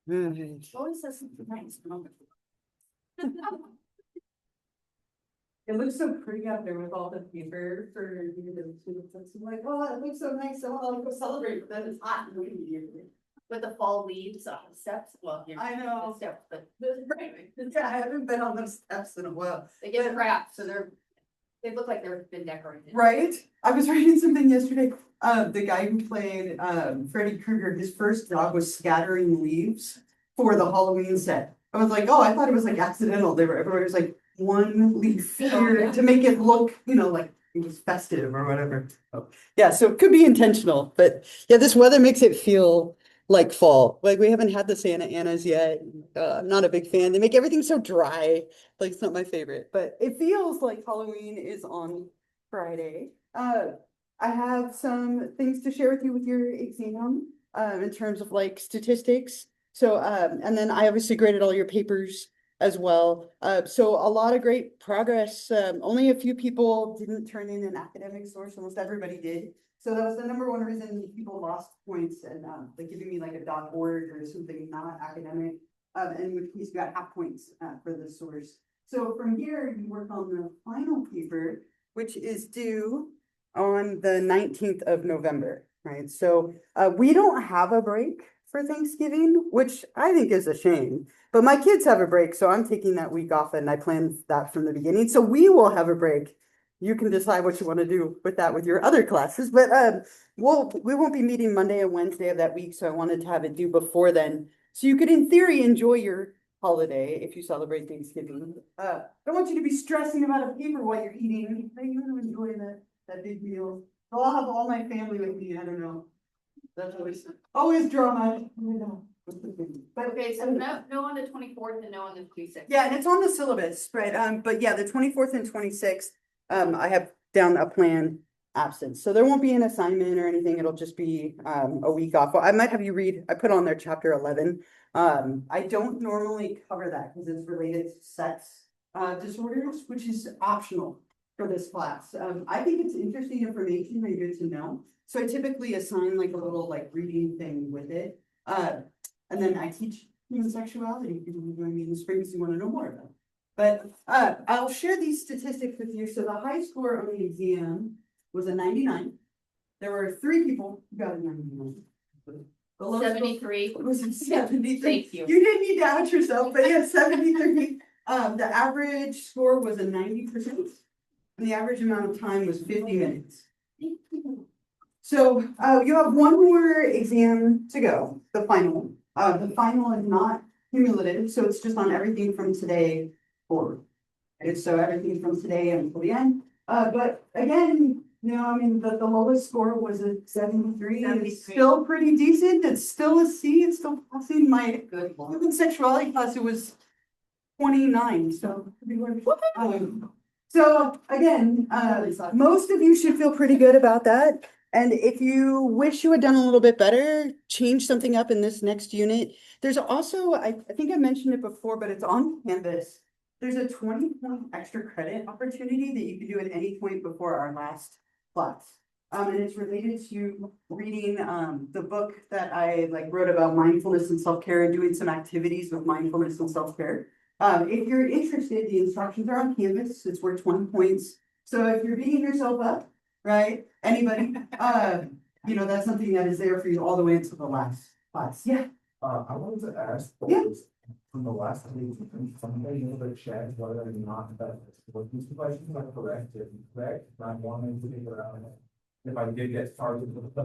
Right. Always says something nice. It looks so pretty out there with all the paper for the students. I'm like, oh, it looks so nice. So I'll go celebrate, but then it's hot and windy here. With the fall leaves on the steps, well, I know. the steps, but Right. Yeah, I haven't been on those steps in a while. they get wrapped, so they look like they've been decorated. Right? I was reading something yesterday. The guy who played Freddy Krueger, his first job was scattering leaves for the Halloween set. I was like, oh, I thought it was like accidental. Everybody was like one leaf here to make it look, like it was festive or whatever. Oh, yeah, so it could be intentional, but yeah, this weather makes it feel like fall. Like we haven't had the Santa Anas yet. I'm not a big fan. They make everything so dry. Like it's not my favorite, but it feels like Halloween is on Friday. I have some things to share with you with your exam, in terms of like statistics. So, and then I obviously graded all your papers as well. So a lot of great progress. Only a few people didn't turn in an academic source. Almost everybody did. So that was the number one reason people lost points, and like giving me like a .org or something not academic. And which means you got half points for the source. So from here, you work on the final paper, which is due on the 19th of November, right? So we don't have a break for Thanksgiving, which I think is a shame. But my kids have a break, so I'm taking that week off, and I planned that from the beginning. So we will have a break. You can decide what you want to do with that with your other classes, but we won't be meeting Monday and Wednesday of that week, so I wanted to have it due before then, so you could, in theory, enjoy your holiday if you celebrate Thanksgiving. Don't want you to be stressing about a paper while you're eating. You want to enjoy that big meal. So I'll have all my family with me. I don't know. That's always drama. But Okay, so no on the 24th and no on the 26th. yeah, and it's on the syllabus, right? But yeah, the 24th and 26th, I have down a plan absence. So there won't be an assignment or anything. It'll just be a week off. Well, I might have you read, I put on there chapter 11. I don't normally cover that because it's related to sex disorders, which is optional for this class. I think it's interesting information and good to know. So I typically assign like a little like reading thing with it. And then I teach human sexuality. If you're doing in the spring, because you want to know more about it. But I'll share these statistics with you. So the high score on the exam was a 99. There were 3 people who got a 99. The lowest 73. was a 73. Thank you. You didn't need to out yourself, but yeah, 73. The average score was a 90%. And the average amount of time was 50 minutes. So you have one more exam to go, the final one. The final is not cumulative, so it's just on everything from today forward. And so everything from today until the end. But again, I mean, the lowest score was a 73. It's still pretty decent. It's still a C. It's still passing my human sexuality class. It was 29. So so again, most of you should feel pretty good about that. And if you wish you had done a little bit better, change something up in this next unit. There's also, I think I mentioned it before, but it's on Canvas. There's a 20-point extra credit opportunity that you can do at any point before our last class. And it's related to reading the book that I wrote about mindfulness and self-care and doing some activities with mindfulness and self-care. If you're interested, the instructions are on Canvas. It's worth 20 points. So if you're beating yourself up, right? Anybody, that's something that is there for you all the way until the last class. Yeah. I wanted to ask. Yeah. From the last week, somebody a little bit shared whether or not that what these questions are correct, if correct, I wanted to figure out if I did get targeted with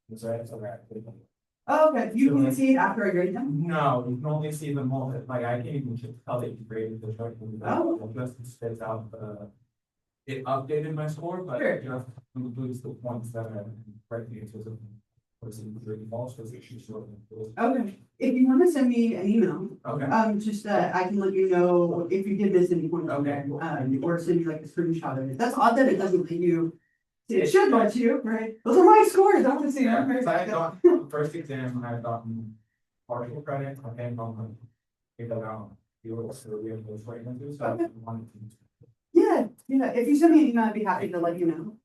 was that correct? Oh, okay. You can see it after I grade them? No, you can only see the moment, I can't even tell that you graded the chart. Oh. It just spits out it updated my score, but Sure. it just includes the points that are correctly because of false position. Okay. If you want to send me an email, Okay. just I can let you know if you did miss any points. Okay. Or send you like a screenshot of it. That's odd that it doesn't let you. It should let you, right? Those are my scores. I want to see them. Yeah, I thought first exam I had gotten partial credit. I came from it around so we have those right into so I wanted to. Yeah. If you send me an email, I'd be happy to let you know.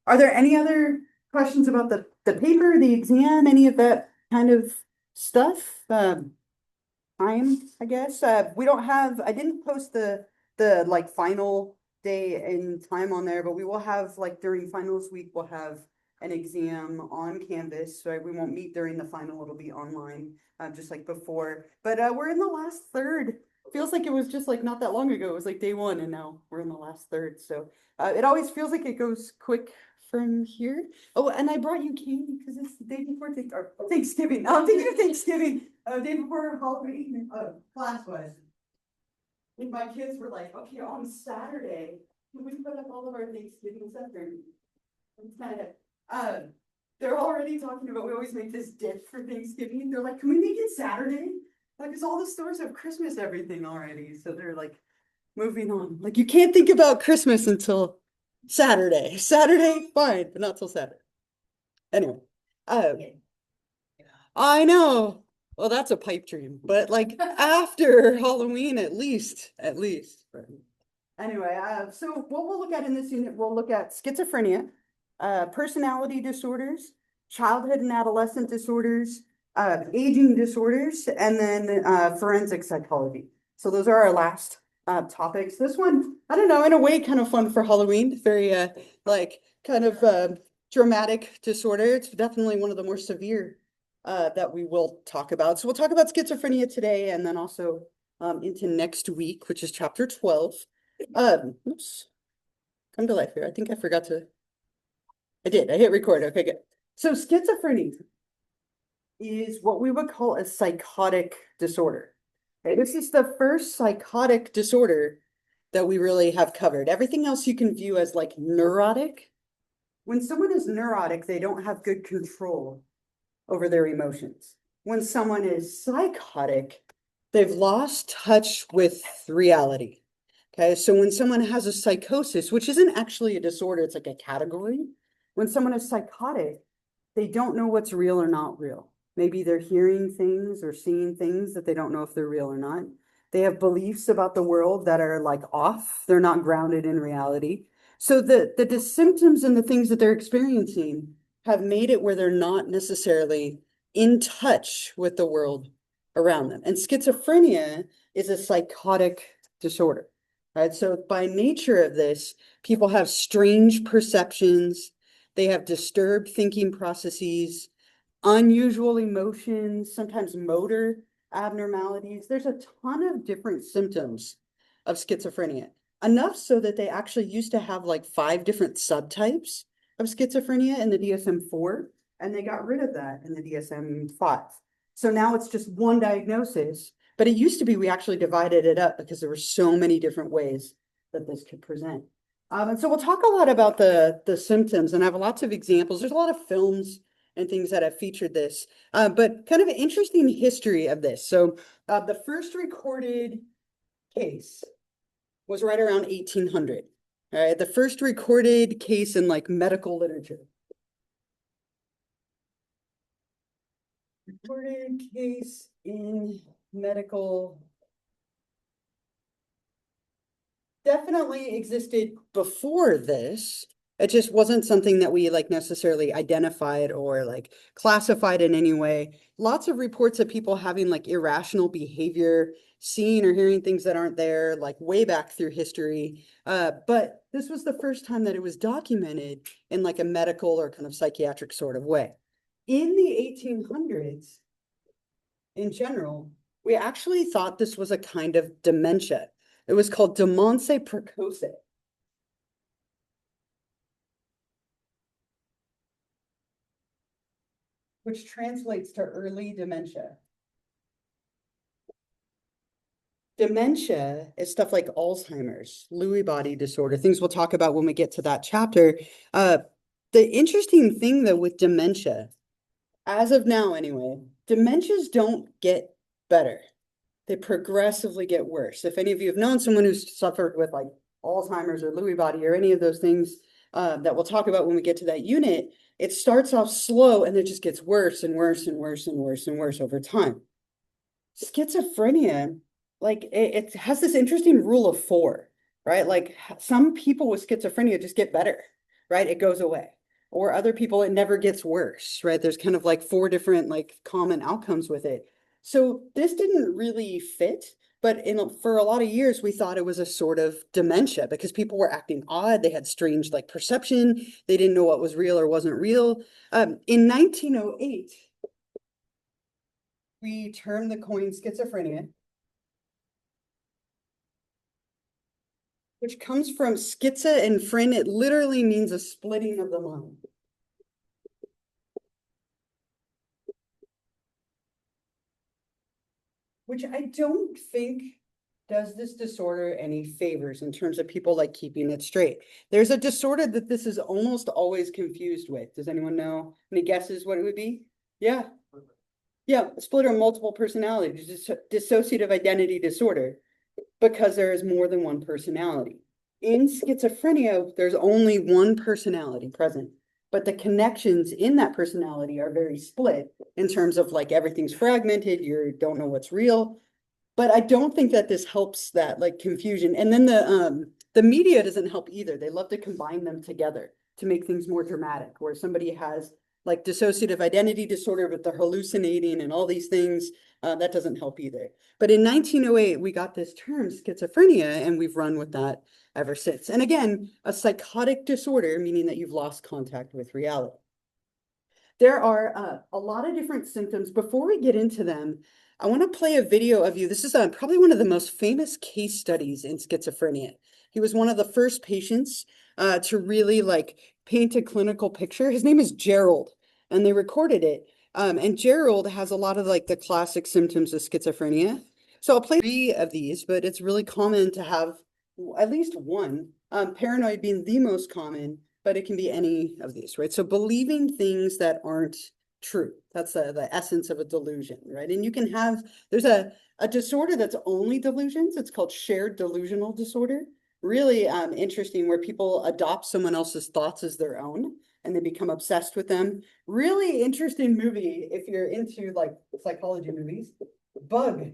Are there any other questions about the paper, the exam, any of that kind of stuff. Time, I guess. We don't have, I didn't post the like final day and time on there, but we will have like during finals week, we'll have an exam on Canvas. So we won't meet during the final, it'll be online, just like before. But we're in the last third. Feels like it was just like not that long ago. It was like day one, and now we're in the last third. So it always feels like it goes quick from here. Oh, and I brought you candy because it's the day before Thanksgiving. I'm thinking of Thanksgiving, day before Halloween, class was. And my kids were like, okay, on Saturday, can we put up all of our Thanksgiving stuff? It's kind of, they're already talking about, we always make this dip for Thanksgiving. They're like, can we make it Saturday? Like, cause all the stores have Christmas everything already. So they're like, moving on. Like, you can't think about Christmas until Saturday. Saturday, fine, but not till Saturday. Anyway, I know. Well, that's a pipe dream, but like after Halloween, at least. Anyway, so what we'll look at in this unit, we'll look at schizophrenia, personality disorders, childhood and adolescent disorders, aging disorders, and then forensic psychology. So those are our last topics. This one, I don't know, in a way, kind of fun for Halloween. Very like kind of dramatic disorder. It's definitely one of the more severe that we will talk about. So we'll talk about schizophrenia today, and then also into next week, which is chapter 12. Oops, come to life here. I think I forgot to. I did. I hit record. Okay, good. So schizophrenia is what we would call a psychotic disorder. Okay, this is the first psychotic disorder that we really have covered. Everything else you can view as like neurotic. When someone is neurotic, they don't have good control over their emotions. When someone is psychotic, they've lost touch with reality. Okay, so when someone has a psychosis, which isn't actually a disorder, it's like a category. When someone is psychotic, they don't know what's real or not real. Maybe they're hearing things or seeing things that they don't know if they're real or not. They have beliefs about the world that are like off. They're not grounded in reality. So the symptoms and the things that they're experiencing have made it where they're not necessarily in touch with the world around them. And schizophrenia is a psychotic disorder, right? So by nature of this, people have strange perceptions. They have disturbed thinking processes, unusual emotions, sometimes motor abnormalities. There's a ton of different symptoms of schizophrenia, enough so that they actually used to have like 5 different subtypes of schizophrenia in the DSM-4, and they got rid of that in the DSM-5. So now it's just one diagnosis, but it used to be we actually divided it up because there were so many different ways that this could present. And so we'll talk a lot about the symptoms, and I have lots of examples. There's a lot of films and things that have featured this, but kind of an interesting history of this. So the first recorded case was right around 1800. All right, the first recorded case in like medical literature. Recorded case in medical definitely existed before this. It just wasn't something that we like necessarily identified or like classified in any way. Lots of reports of people having like irrational behavior, seeing or hearing things that aren't there, like way back through history. But this was the first time that it was documented in like a medical or kind of psychiatric sort of way. In the 1800s, in general, we actually thought this was a kind of dementia. It was called demence precoce. Which translates to early dementia. Dementia is stuff like Alzheimer's, Lewy body disorder, things we'll talk about when we get to that chapter. The interesting thing though with dementia, as of now anyway, dementias don't get better. They progressively get worse. If any of you have known someone who's suffered with like Alzheimer's or Lewy body or any of those things that we'll talk about when we get to that unit, it starts off slow and it just gets worse and worse and worse and worse and worse over time. Schizophrenia, like it has this interesting rule of 4, right? Like some people with schizophrenia just get better, right? It goes away. or other people, it never gets worse, right? There's kind of like four different like common outcomes with it. So this didn't really fit, but for a lot of years, we thought it was a sort of dementia because people were acting odd. They had strange like perception. They didn't know what was real or wasn't real. In 1908, we termed the coin schizophrenia, which comes from schiza and phren. It literally means a splitting of the mind. Which I don't think does this disorder any favors in terms of people like keeping it straight. There's a disorder that this is almost always confused with. Does anyone know? Any guesses what it would be? Yeah. Yeah, split or multiple personality, dissociative identity disorder, because there is more than one personality. In schizophrenia, there's only one personality present, but the connections in that personality are very split in terms of like everything's fragmented, you don't know what's real. But I don't think that this helps that like confusion. And then the media doesn't help either. They love to combine them together to make things more dramatic, where somebody has like dissociative identity disorder with the hallucinating and all these things. That doesn't help either. But in 1908, we got this term schizophrenia, and we've run with that ever since. And again, a psychotic disorder, meaning that you've lost contact with reality. There are a lot of different symptoms. Before we get into them, I want to play a video of you. This is probably one of the most famous case studies in schizophrenia. He was one of the first patients to really like paint a clinical picture. His name is Gerald, and they recorded it. And Gerald has a lot of like the classic symptoms of schizophrenia. So I'll play 3 of these, but it's really common to have at least one, paranoid being the most common, but it can be any of these, right? So believing things that aren't true. That's the essence of a delusion, right? And you can have, there's a disorder that's only delusions. It's called shared delusional disorder. Really interesting, where people adopt someone else's thoughts as their own and they become obsessed with them. Really interesting movie if you're into like psychology movies. Bug.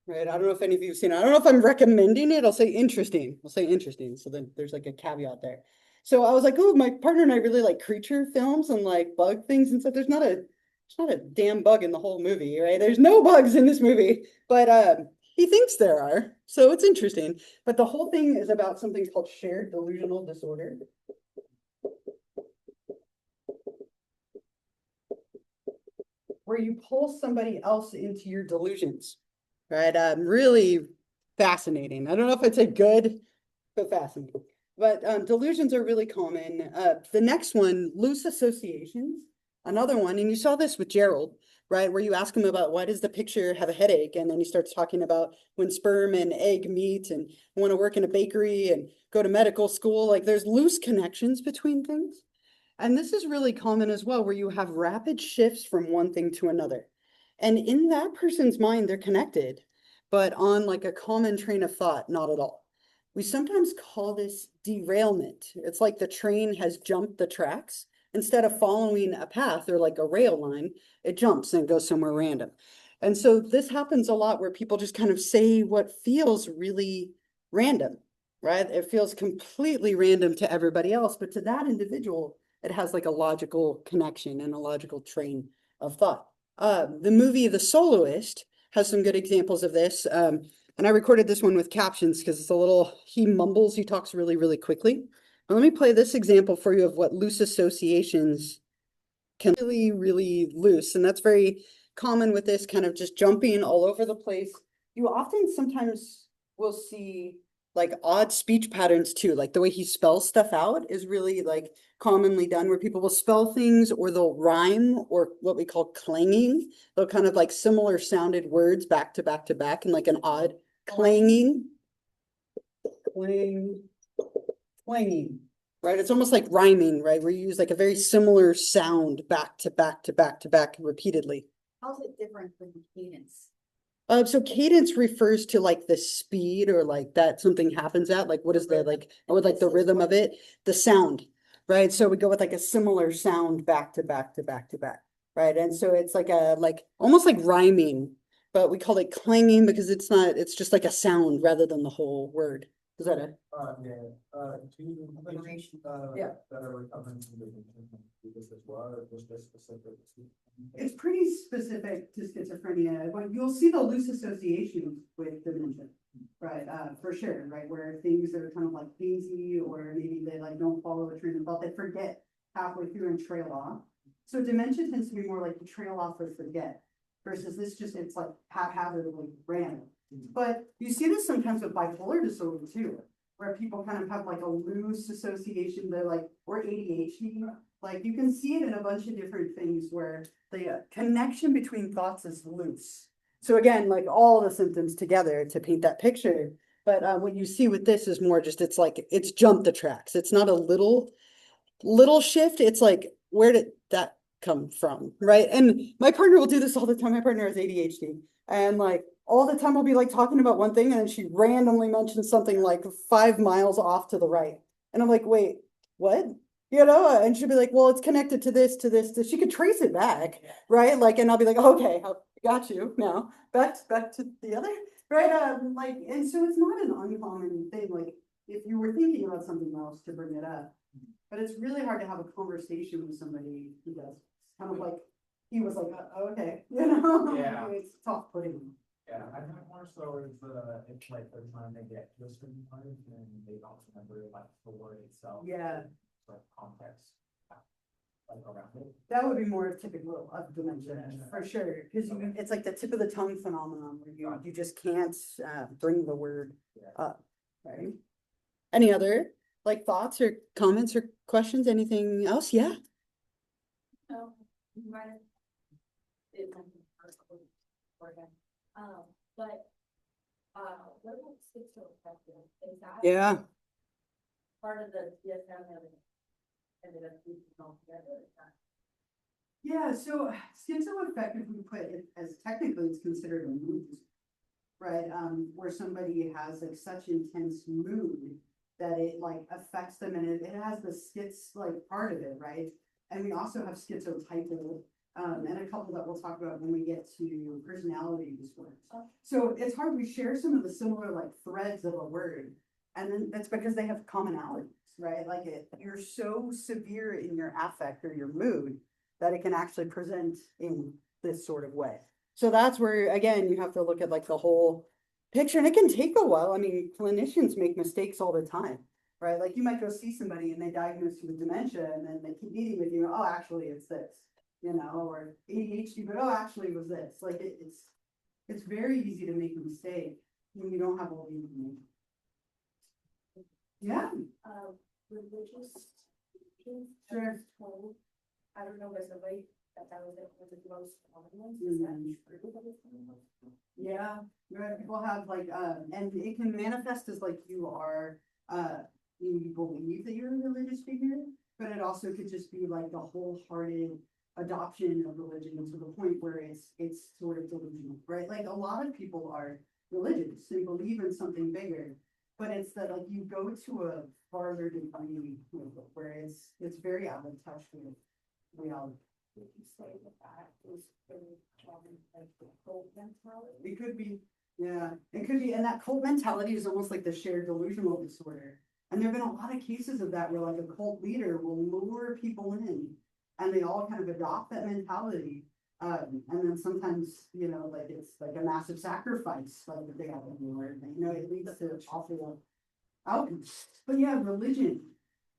Right. I don't know if any of you have seen it. I don't know if I'm recommending it. I'll say interesting. I'll say interesting. So then there's like a caveat there. So I was like, oh, my partner and I really like creature films and like bug things and stuff. There's not a damn bug in the whole movie, right? There's no bugs in this movie, but he thinks there are. So it's interesting. But the whole thing is about something called shared delusional disorder. Where you pull somebody else into your delusions. Right, really fascinating. I don't know if it's a good, but fascinating. But delusions are really common. The next one, loose associations, another one, and you saw this with Gerald, right? Where you ask him about why does the picture have a headache? And then he starts talking about when sperm and egg meet and want to work in a bakery and go to medical school. Like there's loose connections between things. And this is really common as well, where you have rapid shifts from one thing to another. And in that person's mind, they're connected, but on like a common train of thought, not at all. We sometimes call this derailment. It's like the train has jumped the tracks. Instead of following a path or like a rail line, it jumps and goes somewhere random. And so this happens a lot where people just kind of say what feels really random, right? It feels completely random to everybody else, but to that individual, it has like a logical connection and a logical train of thought. The movie The Soloist has some good examples of this. And I recorded this one with captions because it's a little, he mumbles, he talks really, really quickly. But let me play this example for you of what loose associations can really, really loose. And that's very common with this kind of just jumping all over the place. You often sometimes will see like odd speech patterns too. Like the way he spells stuff out is really like commonly done, where people will spell things or they'll rhyme, or what we call clanging. They'll kind of like similar sounded words back to back to back in like an odd clanging. Clanging, right? It's almost like rhyming, right? Where you use like a very similar sound back to back to back to back repeatedly. How's it different from cadence? So cadence refers to like the speed or like that something happens at, like what is the like, with like the rhythm of it, the sound, right? So we go with like a similar sound back to back to back to back, right? And so it's like almost like rhyming, but we call it clanging because it's not, it's just like a sound rather than the whole word. Is that it? Two. Generation. Yeah. That are recovering from this as well, or just this specific? It's pretty specific to schizophrenia, but you'll see the loose associations with dementia. Right, for sure, right, where things are kind of like hazy, or maybe they like don't follow a train of thought, they forget halfway through and trail off. So dementia tends to be more like you trail off or forget, versus this just, it's like haphazardly random. But you see this sometimes with bipolar disorder too, where people kind of have like a loose association, they're like, or ADHD, like you can see it in a bunch of different things where the connection between thoughts is loose. So again, like all the symptoms together to paint that picture, but what you see with this is more just, it's like, it's jumped the tracks. It's not a little shift. It's like, where did that come from, right? And my partner will do this all the time. My partner has ADHD, and like all the time we'll be like talking about one thing, and then she randomly mentions something like 5 miles off to the right. And I'm like, wait, what? You know, and she'll be like, well, it's connected to this, to this, to she could trace it back, right? Like, and I'll be like, okay, got you now. Back to the other, right? Like, and so it's not an uncommon thing. Like, if you were thinking about something else to bring it up, but it's really hard to have a conversation with somebody who does. Kind of like he was like, okay, you know, Yeah. It's tough putting. Yeah, I think more so is it's like the time they get to a certain part and they don't remember like the word itself. Yeah. Like context. Like around it. That would be more typical of dementia, for sure, because it's like the tip of the tongue phenomenon where you just can't bring the word up, right? Any other like thoughts or comments or questions? Anything else? Yeah. No, you might have. It might be but, what about schizoaffective? Is that? Yeah. Part of the DSM ended up being all together? Yeah, so schizoaffective, we put it as technically it's considered a mood disorder, right? Where somebody has like such intense mood that it like affects them, and it has the schiz like part of it, right? And we also have schizotypal, and a couple that we'll talk about when we get to personality disorders. So it's hard, we share some of the similar like threads of a word, and then that's because they have commonalities, right? Like you're so severe in your affect or your mood that it can actually present in this sort of way. So that's where, again, you have to look at like the whole picture, and it can take a while. I mean, clinicians make mistakes all the time, right? Like you might go see somebody and they diagnose you with dementia, and then they keep meeting with you, oh, actually it's this, you know, or ADHD, but oh, actually it was this. Like it's very easy to make a mistake when you don't have all the information. Yeah. Religious. Sure. Told, I don't know, was the way that was the most common ones. Is that true that it's common ones? Yeah, right. People have like, and it can manifest as like you are, you believe that you're a religious figure, but it also could just be like the wholehearted adoption of religion to the point where it's sort of delusional, right? Like a lot of people are religious, they believe in something bigger, but it's that like you go to a farther degree where it's very out of touch with reality. Would you say that is very common, like the cult mentality? It could be, yeah, it could be, and that cult mentality is almost like the shared delusional disorder. And there've been a lot of cases of that where like a cult leader will lure people in, and they all kind of adopt that mentality. And then sometimes, you know, like it's like a massive sacrifice, like that they have to do, or you know, it leads to awful outcomes. But yeah, religion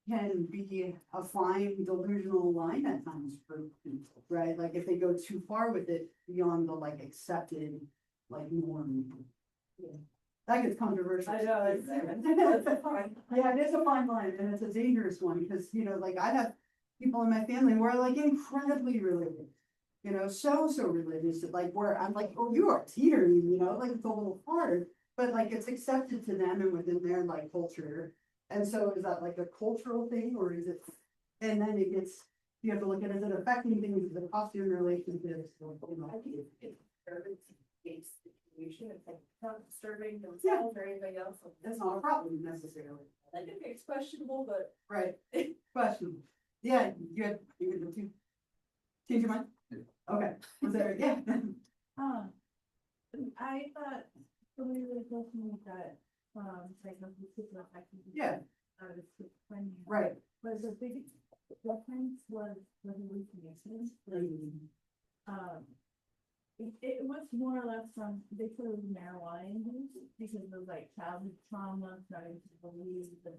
can be a fine delusional line at times for people, right? Like if they go too far with it beyond the like accepted like norm. Yeah. That gets controversial. I know, it's fine. Yeah, it is a fine line, and it's a dangerous one, because you know, like I have people in my family who are like incredibly religious, you know, so religious that like where I'm like, oh, you are teetering, you know, like it's a little hard, but like it's accepted to them and within their like culture. And so is that like a cultural thing, or is it, and then it gets, you have to look at, is it affecting things, is it costing relationships, you know? I think it's disturbing situation, it's like not disturbing Yeah. themselves or anybody else. That's not a problem necessarily. I think it's questionable, but. Right, question. Yeah, you had to change your mind? Okay, was there, yeah. I thought somebody was looking at that like a particular activity. Yeah. Out of schizophrenia. Right. But the biggest difference was the hallucinations. It was more or less from, they said it was marijuana use because of like childhood trauma, starting to believe the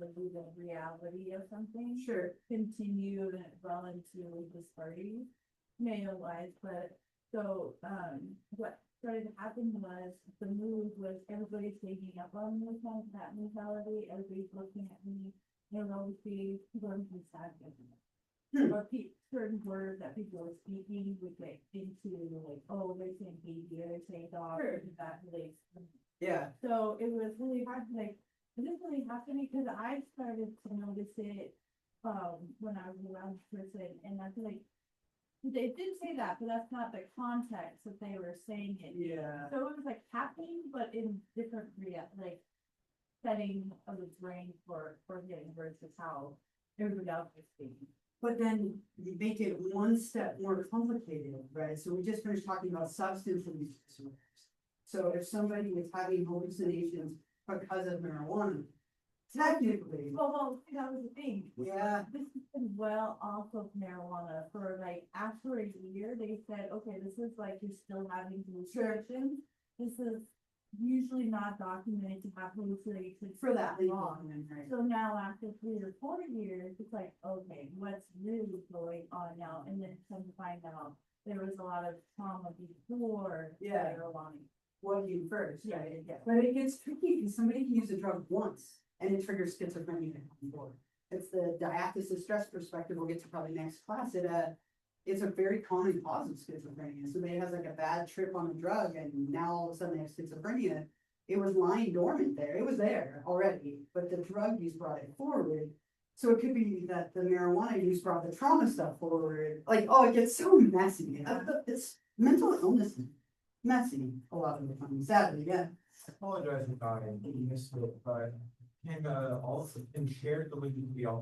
reality of something. Sure. Continued and well into his 30s, male-wise, but so, what started to happen was the move was everybody's taking up on that mentality, everybody's looking at me, and obviously going to sad. Or certain words that people were speaking would get into like, oh, they're saying baby, they're saying dog, Sure. that relates. Yeah. So it was really hard to like, it didn't really happen because I started to notice it when I was around the person, and I feel like they did say that, but that's not the context that they were saying it. Yeah. So it was like happening, but in different like setting of the brain for getting versus how everybody else was speaking. But then you make it one step more complicated, right? So we just finished talking about substance abuse disorders. So if somebody is having hallucinations because of marijuana, technically, Well, that was the thing. yeah, This has been well off of marijuana for like after a year. They said, okay, this is like you're still having hallucinations. This is usually not documented to have hallucinations for that long. right? So now after 3 or 4 years, it's like, okay, what's really going on now? And then come to find out there was a lot of trauma before. Yeah. later on. What came first, Yeah, right? yeah. But it gets tricky because somebody can use a drug once and it triggers schizophrenia on board. It's the diathesis stress perspective we'll get to probably next class. It's a very common cause of schizophrenia. Somebody has like a bad trip on a drug and now all of a sudden they have schizophrenia. It was lying dormant there. It was there already, but the drug use brought it forward. So it could be that the marijuana use brought the trauma stuff forward. Like, oh, it gets so messy. It's mental illness is messy a lot of the time, sadly, yeah. I apologize if I missed it, but can shared delusion be all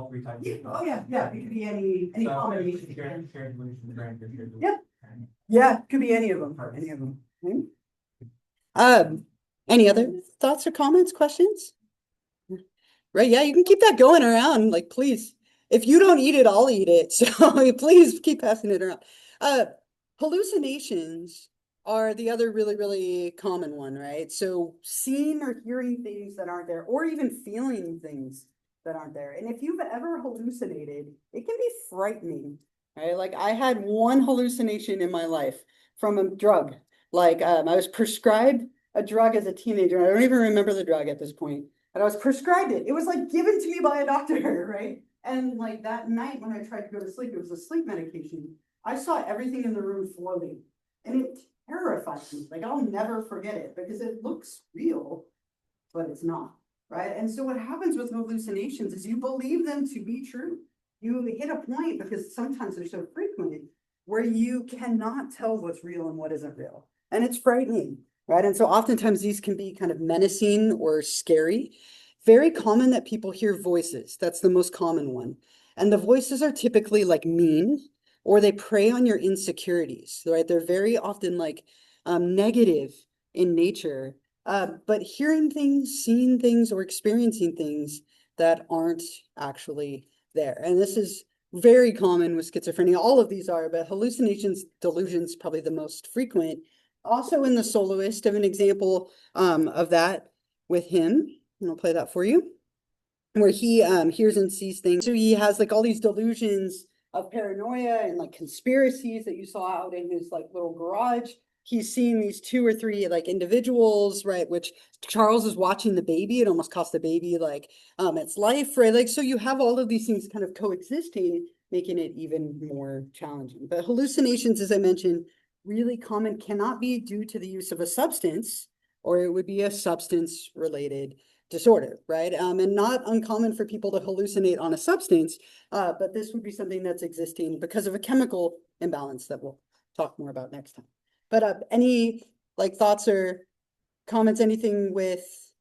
three types? Oh, yeah, it could be any So, combination. shared delusion, shared delusion. Yep. Yeah, could be any of them, any of them. Any other thoughts or comments, questions? Right, yeah, you can keep that going around, like, please. If you don't eat it, I'll eat it, so please keep passing it around. Hallucinations are the other really, really common one, right? So seeing or hearing things that aren't there, or even feeling things that aren't there. And if you've ever hallucinated, it can be frightening, right? Like I had one hallucination in my life from a drug. Like I was prescribed a drug as a teenager. I don't even remember the drug at this point. And I was prescribed it. It was like given to me by a doctor, right? And like that night when I tried to go to sleep, it was a sleep medication. I saw everything in the room floating and it terrified me. Like I'll never forget it because it looks real, but it's not, right? And so what happens with hallucinations is you believe them to be true. You hit a point because sometimes they're so frequent where you cannot tell what's real and what isn't real. And it's frightening, right? And so oftentimes these can be kind of menacing or scary. Very common that people hear voices. That's the most common one. And the voices are typically like mean, or they prey on your insecurities, right? They're very often like negative in nature, but hearing things, seeing things, or experiencing things that aren't actually there. And this is very common with schizophrenia. All of these are, but hallucinations, delusions, probably the most frequent. Also in The Soloist, of an example of that with him, and I'll play that for you, where he hears and sees things. So he has like all these delusions of paranoia and like conspiracies that you saw out in his like little garage. He's seeing these 2 or 3 like individuals, right? Which Charles is watching the baby. It almost cost the baby like its life, right? Like, so you have all of these things kind of coexisting, making it even more challenging. But hallucinations, as I mentioned, really common, cannot be due to the use of a substance, or it would be a substance related disorder, right? And not uncommon for people to hallucinate on a substance, but this would be something that's existing because of a chemical imbalance that we'll talk more about next time. But any like thoughts or comments, anything with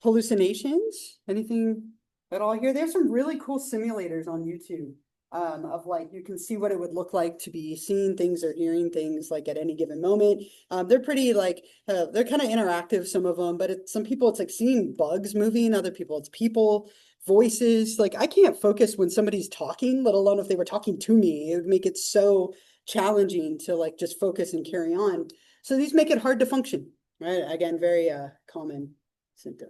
hallucinations, anything at all here? There's some really cool simulators on YouTube of like, you can see what it would look like to be seeing things or hearing things like at any given moment. They're pretty like, they're kind of interactive, some of them, but some people it's like seeing bugs moving, other people it's people, voices. Like I can't focus when somebody's talking, let alone if they were talking to me. It would make it so challenging to like just focus and carry on. So these make it hard to function, right? Again, very common symptom.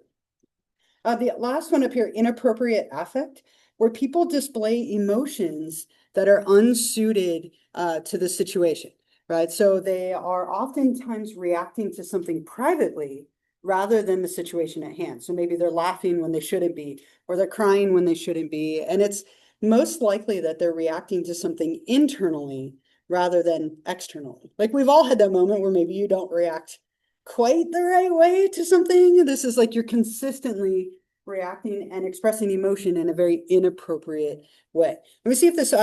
The last one up here, inappropriate affect, where people display emotions that are unsuited to the situation, right? So they are oftentimes reacting to something privately rather than the situation at hand. So maybe they're laughing when they shouldn't be, or they're crying when they shouldn't be. And it's most likely that they're reacting to something internally rather than externally. Like we've all had that moment where maybe you don't react quite the right way to something. This is like you're consistently reacting and expressing emotion in a very inappropriate way. Let me see if this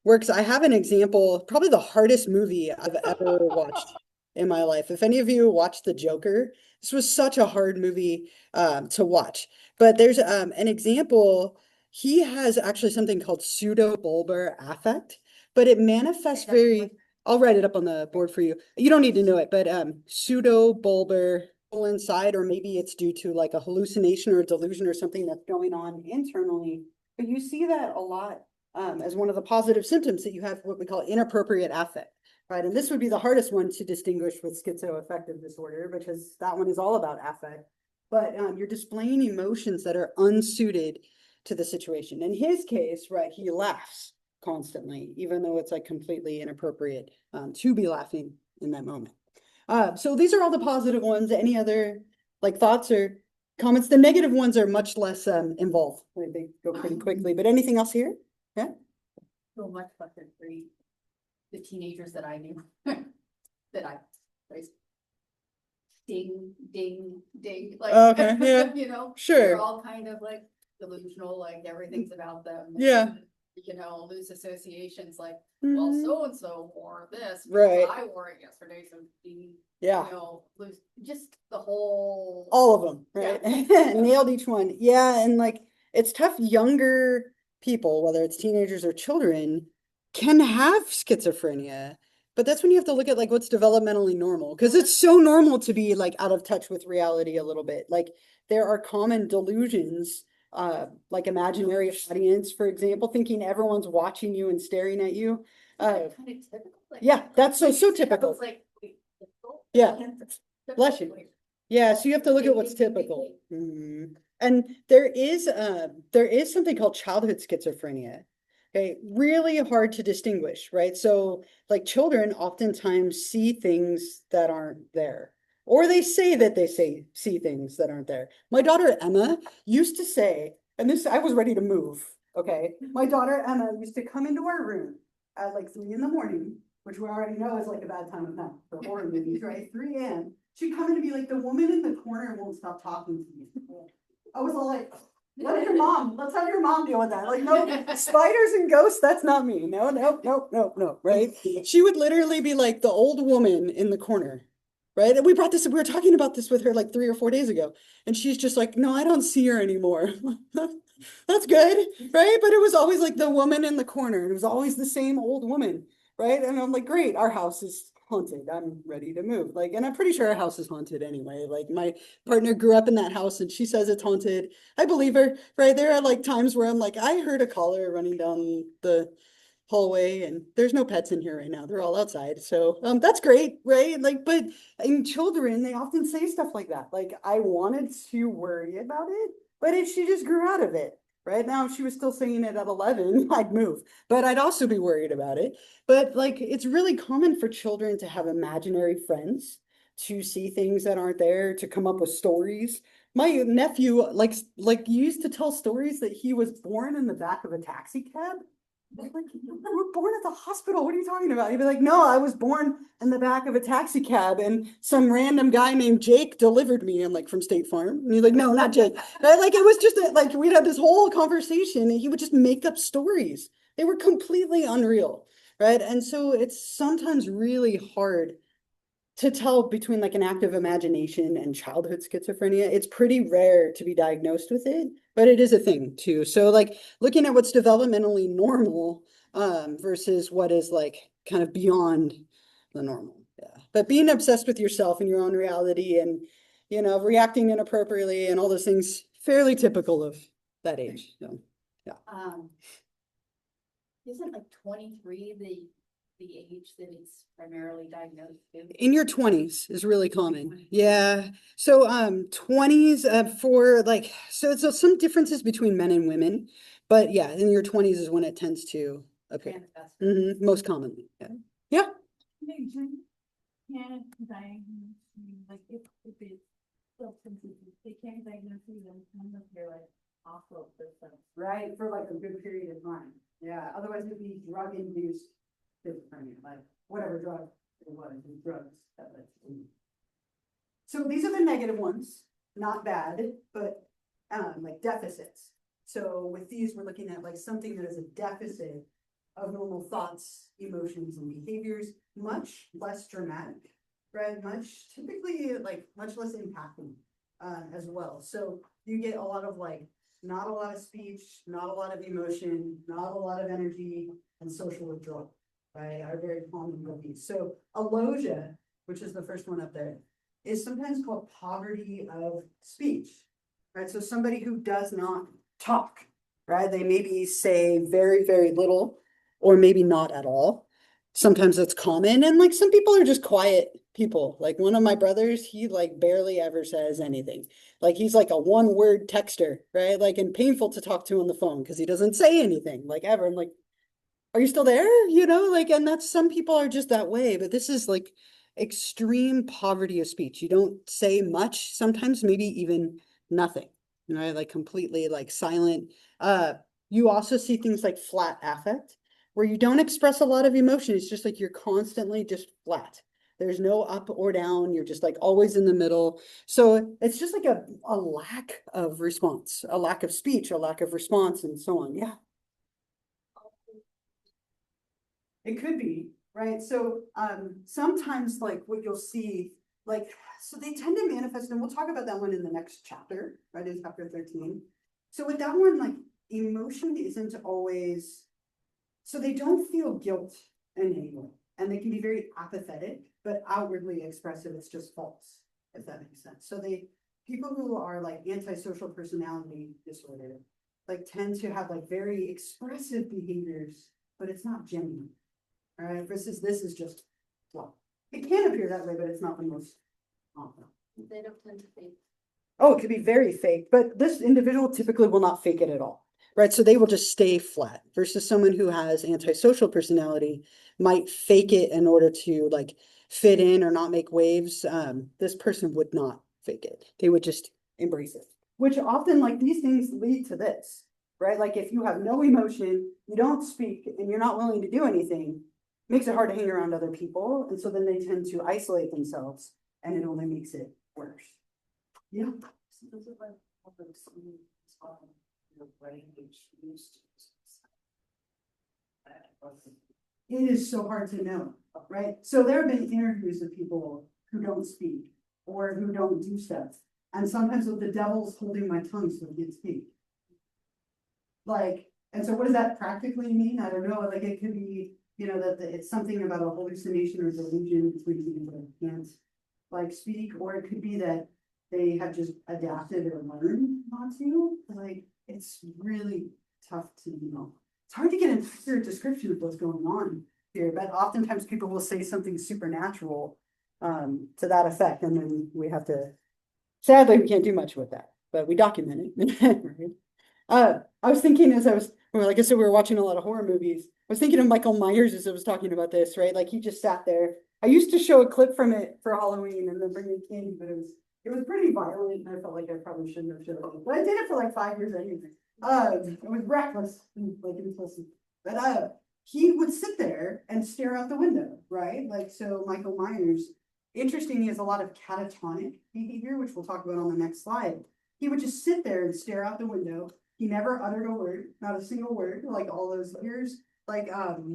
works. I have an example, probably the hardest movie I've ever watched in my life. If any of you watched The Joker, this was such a hard movie to watch. But there's an example. He has actually something called pseudobulbar affect, but it manifests very. I'll write it up on the board for you. You don't need to know it, but pseudobulbar inside, or maybe it's due to like a hallucination or a delusion or something that's going on internally. But you see that a lot as one of the positive symptoms that you have what we call inappropriate affect, right? And this would be the hardest one to distinguish with schizoaffective disorder because that one is all about affect. But you're displaying emotions that are unsuited to the situation. In his case, right, he laughs constantly, even though it's like completely inappropriate to be laughing in that moment. So these are all the positive ones. Any other like thoughts or comments? The negative ones are much less involved. They go pretty quickly, but anything else here? Yeah. So much better for the teenagers that I knew, that I raised. Ding, ding, ding, like, Okay, yeah, you know, sure. they're all kind of like delusional, like everything's about them. Yeah. You know, lose associations like, Mhm. well, so-and-so wore this, Right. because I wore it yesterday, so you Yeah. know, lose just the whole. All of them, right? Yeah. Nailed each one. Yeah, and like it's tough. Younger people, whether it's teenagers or children, can have schizophrenia. But that's when you have to look at like what's developmentally normal, because it's so normal to be like out of touch with reality a little bit. Like there are common delusions, like imaginary audience, for example, thinking everyone's watching you and staring at you. Kind of typical. Like, Yeah, that's so I typical. was like, wait, typical? Yeah. Typical? Bless you. Wait. Yeah, so you have to look at what's typical. Mhm. And there is something called childhood schizophrenia. Okay, really hard to distinguish, right? So like children oftentimes see things that aren't there. Or they say that they see things that aren't there. My daughter Emma used to say, and this I was ready to move. Okay. My daughter Emma used to come into our room at like 3 a.m, which we already know is like a bad time of night for horror movies, right? 3 a.m. She'd come in and be like, the woman in the corner won't stop talking to me. I was all like, what is your mom? Let's have your mom deal with that. Like, no, spiders and ghosts, that's not me. No, no, no, no, no, right? She would literally be like the old woman in the corner, right? And we were talking about this with her like 3 or 4 days ago. And she's just like, no, I don't see her anymore. That's good, right? But it was always like the woman in the corner. It was always the same old woman, right? And I'm like, great, our house is haunted. I'm ready to move. Like, and I'm pretty sure our house is haunted anyway. Like my partner grew up in that house and she says it's haunted. I believe her, right? There are like times where I'm like, I heard a collar running down the hallway and there's no pets in here right now. They're all outside. So that's great, right? Like, but in children, they often say stuff like that. Like, I wanted to worry about it, but if she just grew out of it. Right now, if she was still saying it at 11, I'd move, but I'd also be worried about it. But like, it's really common for children to have imaginary friends, to see things that aren't there, to come up with stories. My nephew used to tell stories that he was born in the back of a taxi cab. Like, you were born at the hospital. What are you talking about? He'd be like, no, I was born in the back of a taxi cab and some random guy named Jake delivered me. I'm like, from State Farm. And he's like, no, not Jake. Right? Like, it was just like, we'd have this whole conversation and he would just make up stories. They were completely unreal. Right. And so it's sometimes really hard to tell between like an active imagination and childhood schizophrenia. It's pretty rare to be diagnosed with it, but it is a thing too. So like looking at what's developmentally normal versus what is like kind of beyond the normal. Yeah. But being obsessed with yourself and your own reality and reacting inappropriately and all those things fairly typical of that age. So Isn't like 23 the age that it's primarily diagnosed in? in your 20s is really common. Yeah. So 20s for like so some differences between men and women, but yeah, in your 20s is when it tends to appear. Manifest. Most commonly. Yeah. Yeah. Can diagnose you, like if it's substances, they can't diagnose you then unless you're like off of the stuff. Right, for like a good period of time. Yeah, otherwise it'd be drug induced schizophrenia, like whatever drug it was, drugs. So these are the negative ones, not bad, but like deficits. So with these, we're looking at like something that is a deficit of normal thoughts, emotions, and behaviors, much less dramatic, right? Typically like much less impactful as well. So you get a lot of like, not a lot of speech, not a lot of emotion, not a lot of energy, and social withdrawal, right? Are very common with these. So alogia, which is the first one up there, is sometimes called poverty of speech, right? So somebody who does not talk, right? They maybe say very, very little, or maybe not at all. Sometimes that's common. And like some people are just quiet people. Like one of my brothers, he like barely ever says anything. Like he's like a one-word texter, right? Like and painful to talk to on the phone because he doesn't say anything like ever. I'm like, are you still there? Like, and that's some people are just that way, but this is like extreme poverty of speech. You don't say much, sometimes maybe even nothing, right? Like completely like silent. You also see things like flat affect, where you don't express a lot of emotion. It's just like you're constantly just flat. There's no up or down. You're just like always in the middle. So it's just like a lack of response, a lack of speech, a lack of response, and so on. Yeah. It could be, right? So sometimes like what you'll see, like, so they tend to manifest, and we'll talk about that one in the next chapter, right? In chapter 13. So with that one, like emotion isn't always, so they don't feel guilt in any way. And they can be very apathetic, but outwardly expressive. It's just false, if that makes sense. So people who are like antisocial personality disorder, like tend to have like very expressive behaviors, but it's not genuine. All right, versus this is just, well, it can appear that way, but it's not the most often. They don't tend to think. Oh, it could be very fake, but this individual typically will not fake it at all, right? So they will just stay flat versus someone who has antisocial personality might fake it in order to like fit in or not make waves. This person would not fake it. They would just embrace it, which often like these things lead to this, right? Like if you have no emotion, you don't speak, and you're not willing to do anything, makes it hard to hang around other people. And so then they tend to isolate themselves, and it only makes it worse. Yeah. So those are like It is so hard to know, right? So there have been interviews with people who don't speak or who don't do stuff. And sometimes the devil's holding my tongue so I can't speak. Like, and so what does that practically mean? I don't know. Like it could be, that it's something about a hallucination or delusion between people that can't like speak, or it could be that they have just adapted or learned not to. Like it's really tough to It's hard to get an accurate description of what's going on here, but oftentimes people will say something supernatural to that effect, and then we have to. Sadly, we can't do much with that, but we document it. Right? I was thinking as like I said, we were watching a lot of horror movies. I was thinking of Michael Myers as I was talking about this, right? Like he just sat there. I used to show a clip from it for Halloween and then bring in candy, but it was pretty violent, and I felt like I probably shouldn't have showed it. But I did it for like 5 years anyway. It was reckless, like impulsive. But he would sit there and stare out the window, right? Like so Michael Myers, interesting, he has a lot of catatonic behavior, which we'll talk about on the next slide. He would just sit there and stare out the window. He never uttered a word, not a single word, like all those years. Like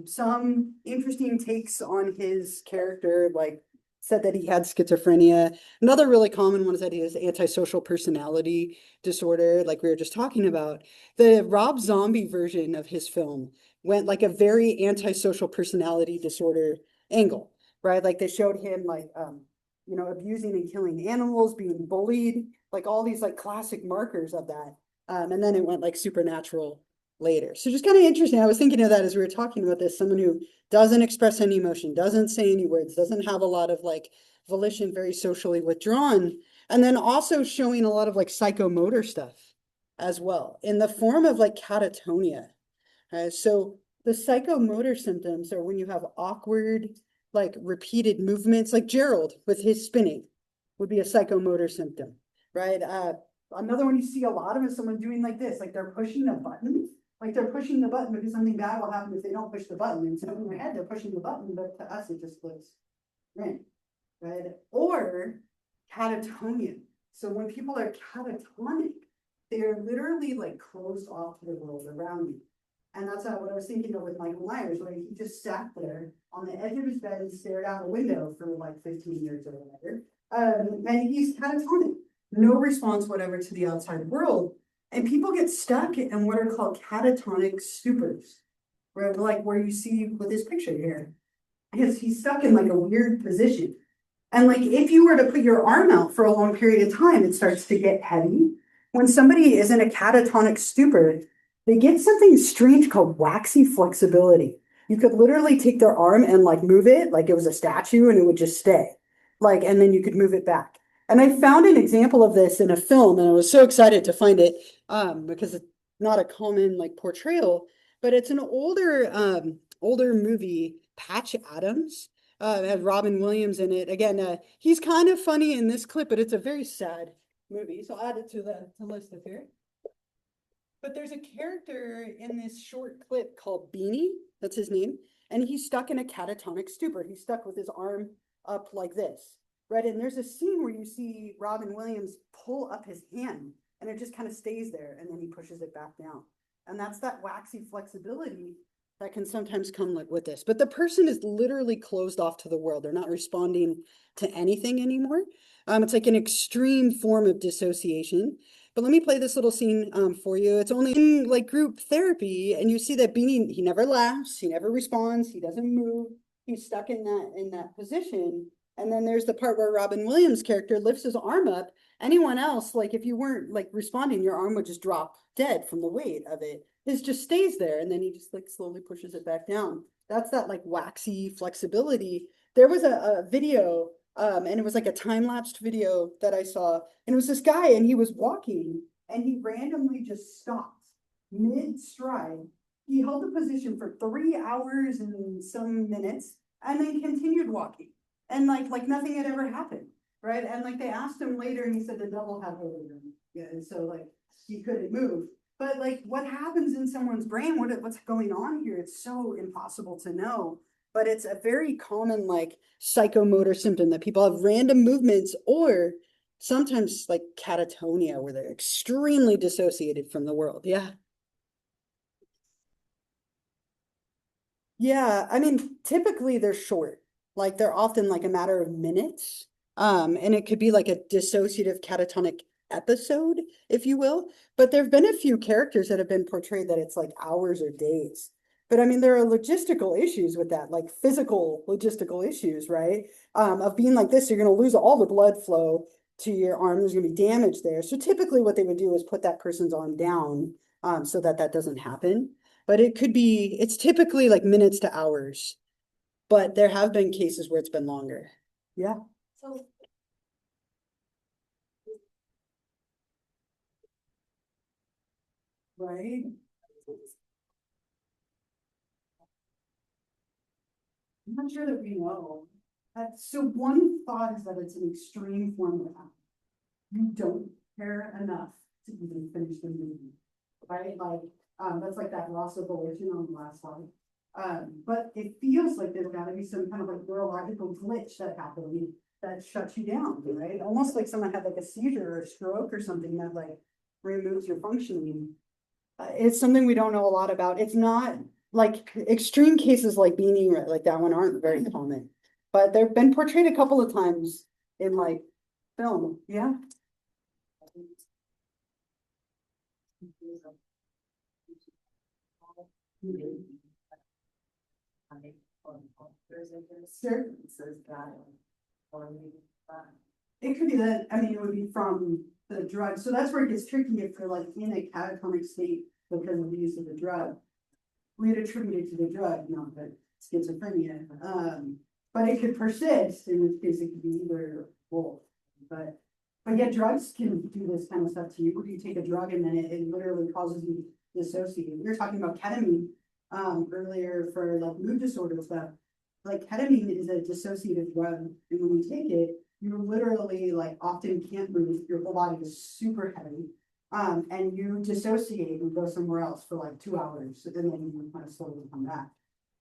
some interesting takes on his character, like said that he had schizophrenia. Another really common one is that he has antisocial personality disorder, like we were just talking about. The Rob Zombie version of his film went like a very antisocial personality disorder angle, right? Like they showed him like abusing and killing animals, being bullied, like all these like classic markers of that. And then it went like supernatural later. So just kind of interesting. I was thinking of that as we were talking about this, someone who doesn't express any emotion, doesn't say any words, doesn't have a lot of like volition, very socially withdrawn, and then also showing a lot of like psychomotor stuff as well in the form of like catatonia. So the psychomotor symptoms are when you have awkward, like repeated movements, like Gerald with his spinning would be a psychomotor symptom, right? Another one you see a lot of is someone doing like this, like they're pushing a button, like they're pushing the button because something bad will happen if they don't push the button. And so in their head, they're pushing the button, but to us, it just looks right? Or catatonia. So when people are catatonic, they're literally like closed off to the world around you. And that's what I was thinking of with Michael Myers, where he just sat there on the edge of his bed and stared out a window for like 15 years or whatever. And he's catatonic, no response whatever to the outside world. And people get stuck in what are called catatonic stupors, where you see with this picture here. Because he's stuck in like a weird position. And like if you were to put your arm out for a long period of time, it starts to get heavy. When somebody is in a catatonic stupor, they get something strange called waxy flexibility. You could literally take their arm and like move it like it was a statue and it would just stay. Like, and then you could move it back. And I found an example of this in a film and I was so excited to find it because it's not a common like portrayal, but it's an older movie, Patch Adams. Had Robin Williams in it. Again, he's kind of funny in this clip, but it's a very sad movie. So I'll add it to the list of here. But there's a character in this short clip called Beanie, that's his name, and he's stuck in a catatonic stupor. He's stuck with his arm up like this, right? And there's a scene where you see Robin Williams pull up his hand, and it just kind of stays there, and then he pushes it back down. And that's that waxy flexibility that can sometimes come like with this. But the person is literally closed off to the world. They're not responding to anything anymore. It's like an extreme form of dissociation. But let me play this little scene for you. It's only in like group therapy, and you see that Beanie, he never laughs, he never responds, he doesn't move, he's stuck in that position. And then there's the part where Robin Williams' character lifts his arm up. Anyone else, like if you weren't like responding, your arm would just drop dead from the weight of it. It just stays there, and then he just like slowly pushes it back down. That's that like waxy flexibility. There was a video, and it was like a time-lapsed video that I saw, and it was this guy, and he was walking, and he randomly just stopped mid-stride. He held the position for 3 hours and some minutes, and then continued walking, and like nothing had ever happened, right? And like they asked him later, and he said the devil had hold of him, yeah, and so like he couldn't move. But like what happens in someone's brain, what's going on here? It's so impossible to know. But it's a very common like psychomotor symptom that people have random movements or sometimes like catatonia where they're extremely dissociated from the world. Yeah. Yeah, I mean, typically they're short. Like they're often like a matter of minutes. And it could be like a dissociative catatonic episode, if you will. But there've been a few characters that have been portrayed that it's like hours or days. But I mean, there are logistical issues with that, like physical logistical issues, right? Of being like this, you're going to lose all the blood flow to your arm. There's going to be damage there. So typically what they would do is put that person's arm down so that that doesn't happen. But it could be, it's typically like minutes to hours. But there have been cases where it's been longer. Yeah. So Right. I'm not sure that we know. So one thought is that it's an extreme form of apathy. You don't care enough to even finish the movie, right? Like, that's like that loss of volition on the last slide. But it feels like there's gotta be some kind of like neurological glitch that happened that shuts you down, right? Almost like someone had like a seizure or a stroke or something that like removes your functioning. It's something we don't know a lot about. It's not like extreme cases like Beanie, like that one aren't very common. but they've been portrayed a couple of times in like film, yeah. Sure. It could be that, I mean, it would be from the drug, so that's where it gets tricky if they're like in a catatonic state because of the use of the drug. We'd attribute it to the drug, not the schizophrenia, but it could persist, in which case it could be either both, but yeah, drugs can do this kind of stuff to you, where you take a drug and then it literally causes you to dissociate. We were talking about ketamine, earlier for like mood disorder stuff. Like ketamine is a dissociative drug, and when you take it, you literally like often can't move, your whole body is super heavy. And you dissociate and go somewhere else for like 2 hours, and then you kind of slowly come back.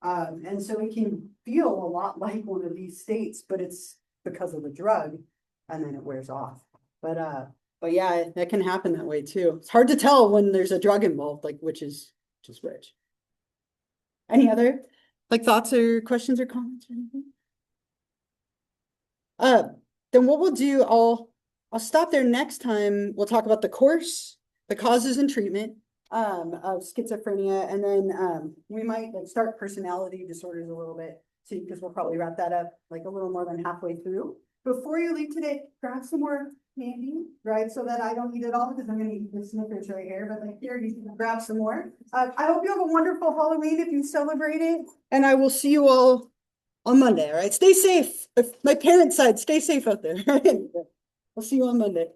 And so it can feel a lot like one of these states, but it's because of the drug, and then it wears off. But yeah, that can happen that way too. It's hard to tell when there's a drug involved, like which is which. Any other like thoughts or questions or comments or anything? Then what we'll do, I'll stop there. Next time we'll talk about the course, the causes and treatment of schizophrenia, and then we might like start personality disorders a little bit too, because we'll probably wrap that up like a little more than halfway through. Before you leave today, grab some more candy, right? So that I don't eat it all, because I'm gonna eat the Snickers right here, but like here, you can grab some more. I hope you have a wonderful Halloween if you celebrate it, and I will see you all on Monday, all right? Stay safe. If my parents' side, stay safe out there. We'll see you on Monday.